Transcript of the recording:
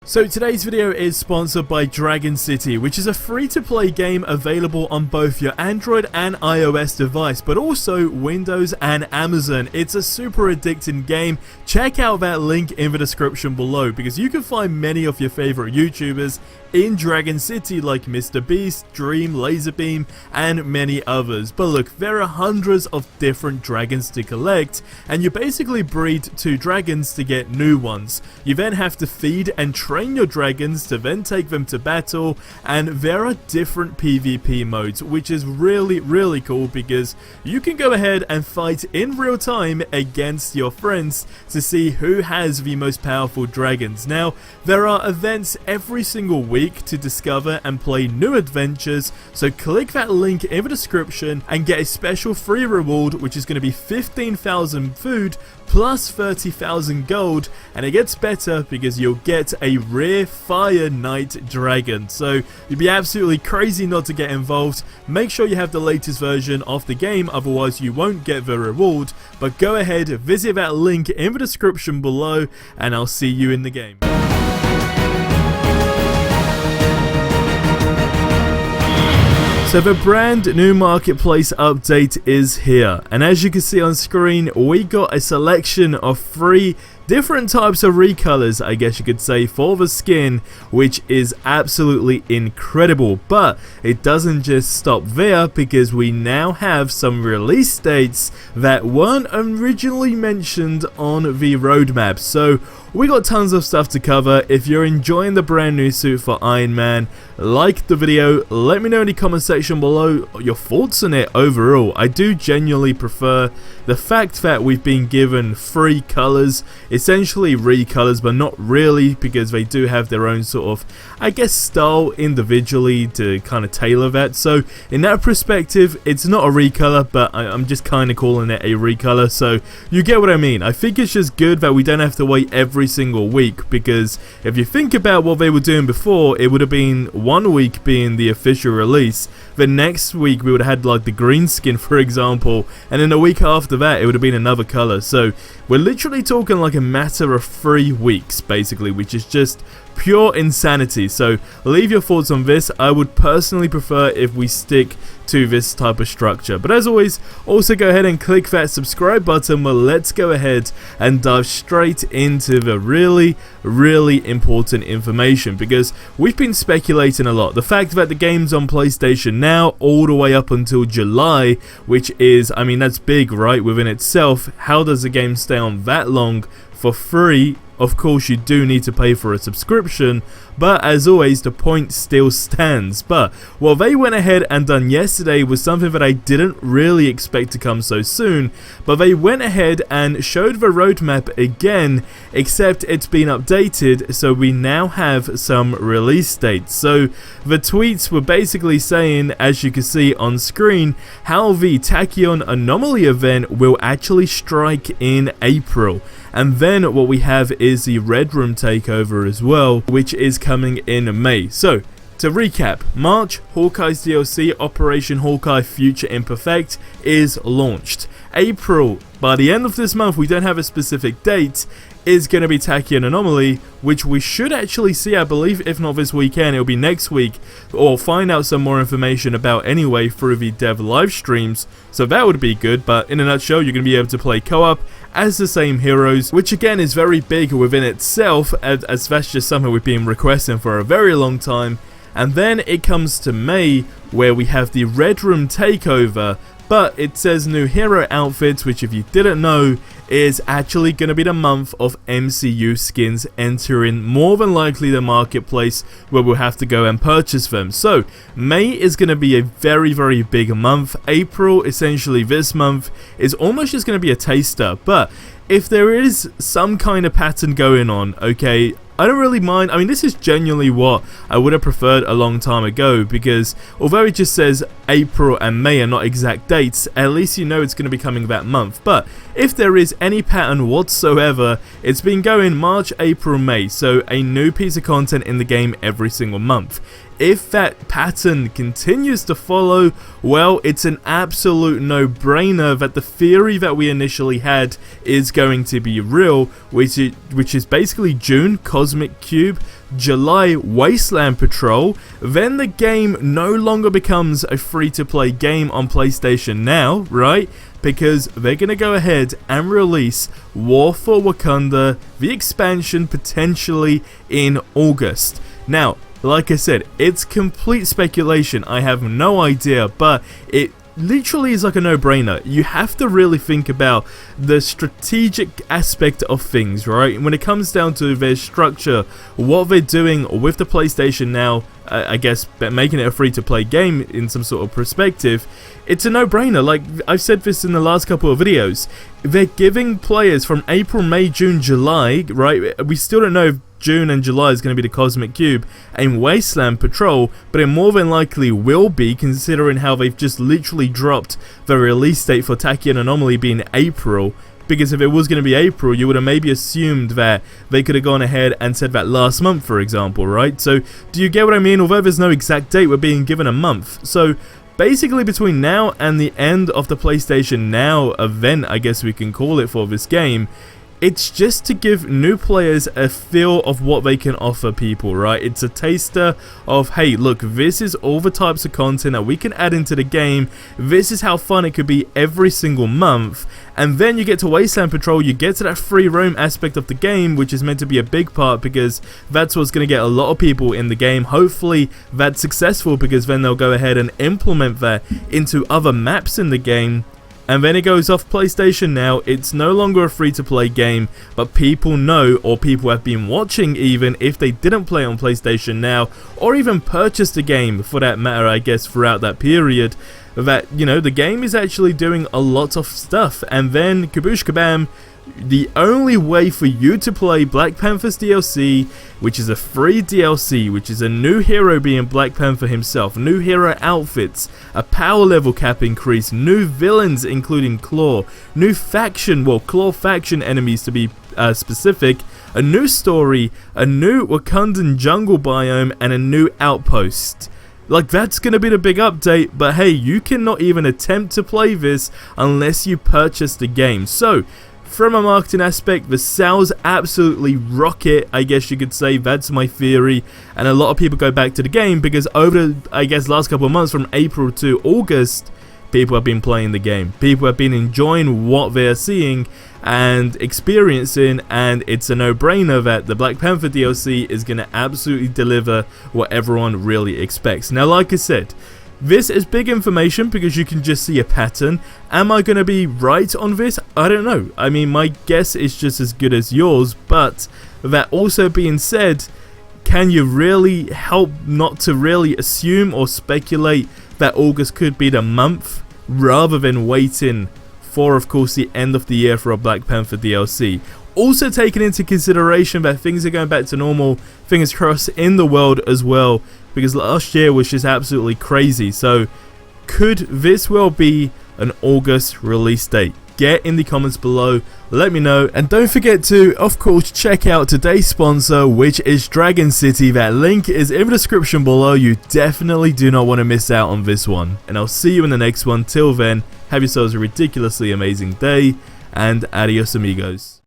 So today's video is sponsored by Dragon City, which is a free-to-play game available on both your Android and iOS device, but also Windows and Amazon. It's a super addicting game. Check out that link in the description below, because you can find many of your favorite YouTubers in Dragon City like Mr. Beast, Dream, Laserbeam, and many others. But look, there are hundreds of different dragons to collect, and you basically breed 2 dragons to get new ones. You then have to feed and train your dragons to then take them to battle, and there are different PvP modes, which is really cool because you can go ahead and fight in real time against your friends to see who has the most powerful dragons. Now, there are events every single week to discover and play new adventures, so click that link in the description and get a special free reward, which is going to be 15,000 food plus 30,000 gold, and it gets better because you'll get a rare Fire Knight dragon. So you'd be absolutely crazy not to get involved. Make sure you have the latest version of the game, otherwise you won't get the reward. But go ahead, visit that link in the description below, and I'll see you in the game. So the brand new marketplace update is here, and as you can see on screen, we got a selection of 3 different types of recolors, I guess you could say, for the skin, which is absolutely incredible. But it doesn't just stop there, because we now have some release dates that weren't originally mentioned on the roadmap. So we got tons of stuff to cover. If you're enjoying the brand new suit for Iron Man, like the video, let me know in the comment section below your thoughts on it overall. I do genuinely prefer the fact that we've been given 3 colors, essentially recolors, but not really, because they do have their own sort of, I guess, style individually to kind of tailor that. So in that perspective, it's not a recolor, but I'm just kind of calling it a recolor, so you get what I mean. I think it's just good that we don't have to wait every single week, because if you think about what they were doing before, it would have been 1 week being the official release, the next week we would have had like the green skin, for example, and then a week after that it would have been another color. So we're literally talking like a matter of 3 weeks basically, which is just pure insanity. So leave your thoughts on this. I would personally prefer if we stick to this type of structure, but as always, also go ahead and click that subscribe button. Well, let's go ahead and dive straight into the really important information, because we've been speculating a lot. The fact that the game's on PlayStation now all the way up until July, which is, I mean, that's big, right, within itself. How does the game stay on that long for free? Of course, you do need to pay for a subscription, but as always, the point still stands. But what they went ahead and done yesterday was something that I didn't really expect to come so soon, but they went ahead and showed the roadmap again, except it's been updated, so we now have some release dates. So the tweets were basically saying, as you can see on screen, how the Tachyon Anomaly event will actually strike in April. And then what we have is the Red Room takeover as well, which is coming in May. So to recap, March, Hawkeye's DLC Operation Hawkeye Future Imperfect is launched. April, by the end of this month, we don't have a specific date, is going to be Tachyon Anomaly, which we should actually see, I believe, if not this weekend, it'll be next week, or find out some more information about anyway through the dev live streams, so that would be good. But in a nutshell, you're going to be able to play co-op as the same heroes, which again is very big within itself, as that's just something we've been requesting for a very long time. And then it comes to May, where we have the Red Room takeover, but it says new hero outfits, which if you didn't know, is actually going to be the month of MCU skins entering more than likely the marketplace, where we'll have to go and purchase them. So May is going to be a very big month. April, essentially this month, is almost just going to be a taster. But if there is some kind of pattern going on, okay, I don't really mind. I mean, this is genuinely what I would have preferred a long time ago, because although it just says April and May and not exact dates, at least you know it's going to be coming that month. But if there is any pattern whatsoever, it's been going March, April, May, so a new piece of content in the game every single month. if that pattern continues to follow, well, it's an absolute no-brainer that the theory that we initially had is going to be real, which is basically June, Cosmic Cube, July, Wasteland Patrol. Then the game no longer becomes a free-to-play game on PlayStation Now, right? Because they're going to go ahead and release War for Wakanda, the expansion, potentially in August. Now, like I said, it's complete speculation, I have no idea, but it literally is like a no-brainer. You have to really think about the strategic aspect of things, right? When it comes down to their structure, what they're doing with the PlayStation Now, I guess making it a free-to-play game in some sort of perspective, it's a no-brainer. Like, I've said this in the last couple of videos, they're giving players from April, May, June, July, right? We still don't know if June and July is going to be the Cosmic Cube and Wasteland Patrol, but it more than likely will be, considering how they've just literally dropped the release date for Tachyon Anomaly being April. Because if it was going to be April, you would have maybe assumed that they could have gone ahead and said that last month, for example, right? So, do you get what I mean? Although there's no exact date, we're being given a month. So, basically between now and the end of the PlayStation Now event, I guess we can call it, for this game, it's just to give new players a feel of what they can offer people, right? It's a taster of, hey, look, this is all the types of content that we can add into the game. This is how fun it could be every single month. And then you get to Wasteland Patrol, you get to that free roam aspect of the game, which is meant to be a big part because that's what's going to get a lot of people in the game. Hopefully that's successful, because then they'll go ahead and implement that into other maps in the game. And then it goes off PlayStation Now. It's no longer a free-to-play game, but people know, or people have been watching even, if they didn't play on PlayStation Now, or even purchased the game for that matter, I guess, throughout that period, that, you know, the game is actually doing a lot of stuff. And then, kaboosh kabam, the only way for you to play Black Panther's DLC, which is a free DLC, which is a new hero being Black Panther himself, new hero outfits, a power level cap increase, new villains including Claw, new faction, well, Claw faction enemies to be specific, a new story, a new Wakandan jungle biome, and a new outpost. Like, that's going to be the big update, but hey, you cannot even attempt to play this unless you purchase the game. So, from a marketing aspect, the sales absolutely rocket, I guess you could say. That's my theory. And a lot of people go back to the game because over the, I guess, last couple of months, from April to August, people have been playing the game. People have been enjoying what they're seeing and experiencing, and it's a no-brainer that the Black Panther DLC is going to absolutely deliver what everyone really expects. Now, like I said, this is big information because you can just see a pattern. Am I going to be right on this? I don't know. I mean, my guess is just as good as yours, but that also being said, can you really help not to really assume or speculate that August could be the month rather than waiting for, of course, the end of the year for a Black Panther DLC? Also taking into consideration that things are going back to normal, fingers crossed, in the world as well, because last year was just absolutely crazy. So could this well be an August release date? Get in the comments below, let me know, and don't forget to, of course, check out today's sponsor, which is Dragon City. That link is in the description below. You definitely do not want to miss out on this one, and I'll see you in the next one. Till then, have yourselves a ridiculously amazing day, and adios amigos.